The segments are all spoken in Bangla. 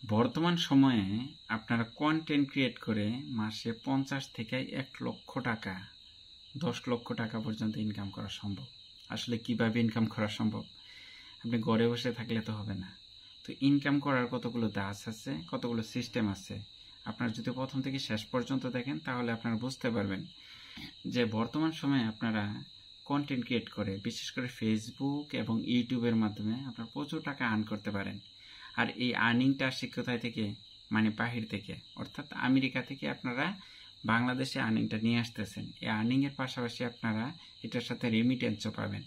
বর্তমান সময়ে আপনারা কন্টেন্ট ক্রিয়েট করে মাসে 50 থেকে 1 লক্ষ টাকা 10 লক্ষ টাকা পর্যন্ত ইনকাম করা সম্ভব। আসলে কিভাবে ইনকাম করা সম্ভব? আপনি ঘরে বসে থাকলে তো হবে না। তো ইনকাম করার কতগুলো ধাপ আছে, কতগুলো সিস্টেম আছে। আপনারা যদি প্রথম থেকে শেষ পর্যন্ত দেখেন তাহলে আপনারা বুঝতে পারবেন যে বর্তমান সময়ে আপনারা কন্টেন্ট ক্রিয়েট করে বিশেষ করে ফেসবুক এবং ইউটিউবের মাধ্যমে আপনারা প্রচুর টাকা আর্ন করতে পারেন। আর এই আর্নিংটা আসছে কোথায় থেকে? মানে বাহির থেকে, অর্থাৎ আমেরিকা থেকে আপনারা বাংলাদেশে আর্নিংটা নিয়ে আসতেছেন। এই আর্নিংয়ের পাশাপাশি আপনারা এটার সাথে রেমিটেন্সও পাবেন।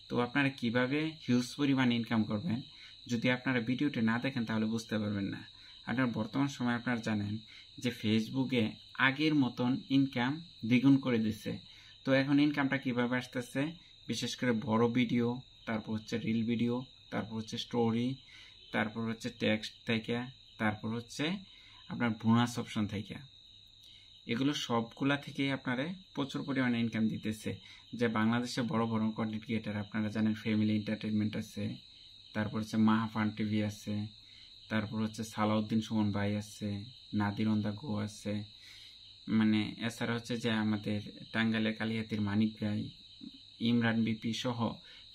তো আপনারা কিভাবে হিউজ পরিমাণ ইনকাম করবেন, যদি আপনারা ভিডিওটি না দেখেন তাহলে বুঝতে পারবেন না। আপনার বর্তমান সময় আপনারা জানেন যে ফেসবুকে আগের মতন ইনকাম দ্বিগুণ করে দিচ্ছে। তো এখন ইনকামটা কিভাবে আসতেছে? বিশেষ করে বড় ভিডিও, তারপর হচ্ছে রিল ভিডিও, তারপর হচ্ছে স্টোরি, তারপর হচ্ছে টেক্সট থেকে, তারপর হচ্ছে আপনার বোনাস অপশন থেকে। এগুলো সবগুলা থেকেই আপনারা প্রচুর পরিমাণে ইনকাম দিতেছে। যে বাংলাদেশে বড় বড় কন্টেন্ট ক্রিয়েটার আপনারা জানেন, ফ্যামিলি এন্টারটেনমেন্ট আছে, তারপর হচ্ছে মাহাফান টিভি আছে, তারপর হচ্ছে সালাউদ্দিন সুমন ভাই আছে, নাদির অন দ্য গো আছে, মানে এছাড়া হচ্ছে যে আমাদের টাঙ্গাইলের কালিহাতির মানিক ভাই, ইমরান বিপি সহ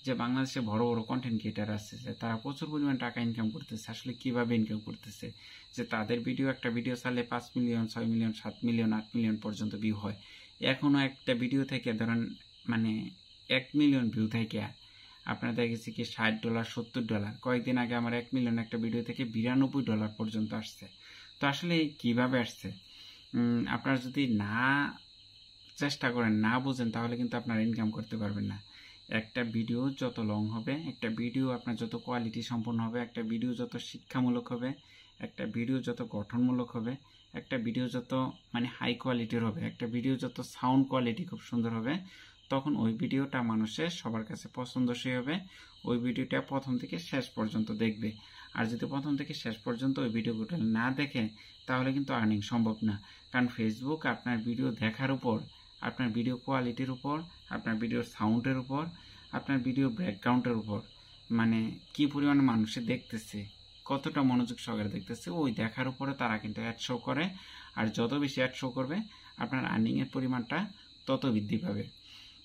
যে বাংলাদেশে বড় বড় কন্টেন্ট ক্রিয়েটার আছে, যে তারা প্রচুর পরিমাণ টাকা ইনকাম করতেছে। আসলে কিভাবে ইনকাম করতেছে? যে তাদের ভিডিও, একটা ভিডিও চালে 5 মিলিয়ন, 6 মিলিয়ন, 7 মিলিয়ন, 8 মিলিয়ন পর্যন্ত ভিউ হয়। এখনো একটা ভিডিও থেকে ধরেন মানে 1 মিলিয়ন ভিউ থেকে আপনারা দেখেছি কি $60, $70। কয়েকদিন আগে আমার 1 মিলিয়ন একটা ভিডিও থেকে $92 পর্যন্ত আসছে। তো আসলে কিভাবে আসছে? আপনারা যদি না চেষ্টা করেন, না বুঝেন, তাহলে কিন্তু আপনারা ইনকাম করতে পারবেন না। একটা ভিডিও যত লং হবে, একটা ভিডিও আপনার যত কোয়ালিটি সম্পন্ন হবে, একটা ভিডিও যত শিক্ষামূলক হবে, একটা ভিডিও যত গঠনমূলক হবে, একটা ভিডিও যত মানে হাই কোয়ালিটির হবে, একটা ভিডিও যত সাউন্ড কোয়ালিটি খুব সুন্দর হবে, তখন ওই ভিডিওটা মানুষের সবার কাছে পছন্দসই হবে। ওই ভিডিওটা প্রথম থেকে শেষ পর্যন্ত দেখবে। আর যদি প্রথম থেকে শেষ পর্যন্ত ওই ভিডিওগুলো না দেখে তাহলে কিন্তু আর্নিং সম্ভব না। কারণ ফেসবুক আপনার ভিডিও দেখার উপর, আপনার ভিডিও কোয়ালিটির উপর, আপনার ভিডিওর সাউন্ডের উপর, আপনার ভিডিও ব্যাকগ্রাউন্ডের উপর, মানে কি পরিমাণে মানুষে দেখতেছে, কতটা মনোযোগ সহকারে দেখতেছে, ওই দেখার উপরে তারা কিন্তু অ্যাড শো করে। আর যত বেশি অ্যাড শো করবে আপনার আর্নিংয়ের পরিমাণটা তত বৃদ্ধি পাবে।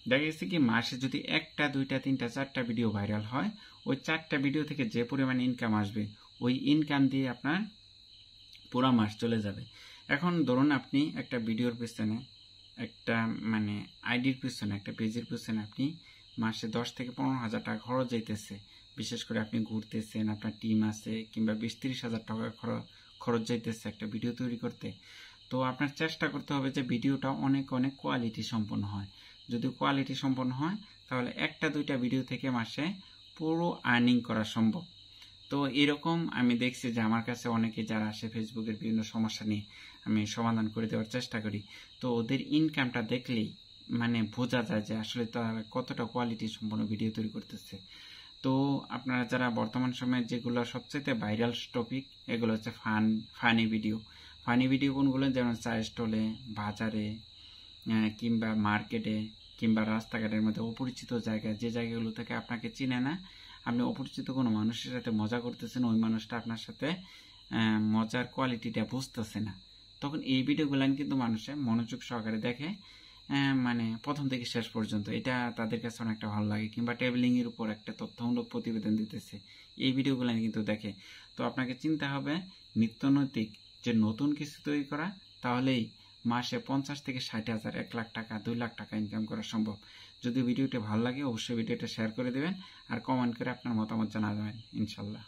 দেখা গেছে কি মাসে যদি 1টা, 2টা, 3টা, 4টা ভিডিও ভাইরাল হয়, ওই 4টা ভিডিও থেকে যে পরিমাণে ইনকাম আসবে, ওই ইনকাম দিয়ে আপনার পুরো মাস চলে যাবে। এখন ধরুন আপনি একটা ভিডিওর পেছনে, একটা মানে আইডির পিছনে, একটা পেজের পিছনে আপনি মাসে 10 থেকে 15 হাজার টাকা খরচ যাইতেছে। বিশেষ করে আপনি ঘুরতেছেন, আপনার টিম আছে, কিংবা 20-30 হাজার টাকা খরচ যাইতেছে একটা ভিডিও তৈরি করতে। তো আপনার চেষ্টা করতে হবে যে ভিডিওটা অনেক অনেক কোয়ালিটি সম্পন্ন হয়। যদি কোয়ালিটি সম্পন্ন হয় তাহলে 1টা 2টা ভিডিও থেকে মাসে পুরো আর্নিং করা সম্ভব। তো এরকম আমি দেখছি যে আমার কাছে অনেকে যারা আসে ফেসবুকের বিভিন্ন সমস্যা নিয়ে আমি সমাধান করে দেওয়ার চেষ্টা করি। তো ওদের ইনকামটা দেখলেই মানে বোঝা যায় যে আসলে তারা কতটা কোয়ালিটি সম্পন্ন ভিডিও তৈরি করতেছে। তো আপনারা যারা বর্তমান সময়ে যেগুলো সবচেয়ে ভাইরাল টপিক, এগুলো হচ্ছে ফানি ভিডিও। ফানি ভিডিও কোনগুলো? যেমন চায়ের স্টলে, বাজারে, কিংবা মার্কেটে, কিংবা রাস্তাঘাটের মধ্যে অপরিচিত জায়গায়, যে জায়গাগুলো থেকে আপনাকে চিনে না, আপনি অপরিচিত কোনো মানুষের সাথে মজা করতেছেন, ওই মানুষটা আপনার সাথে মজার কোয়ালিটিটা বুঝতেছে না, তখন এই ভিডিওগুলো কিন্তু মানুষে মনোযোগ সহকারে দেখে, মানে প্রথম থেকে শেষ পর্যন্ত। এটা তাদের কাছে অনেকটা ভালো লাগে। কিংবা ট্রাভেলিং এর উপর একটা তথ্যমূলক প্রতিবেদন দিতেছে, এই ভিডিওগুলো কিন্তু দেখে। তো আপনাকে চিন্তা হবে নিত্য নৈতিক যে নতুন কিছু তৈরি করা, তাহলেই মাসে 50 থেকে 60 হাজার, 1 লাখ টাকা, 2 লাখ টাকা ইনকাম করা সম্ভব। যদি ভিডিওটি ভালো লাগে অবশ্যই ভিডিওটা শেয়ার করে দেবেন আর কমেন্ট করে আপনার মতামত জানাবেন ইনশাল্লাহ।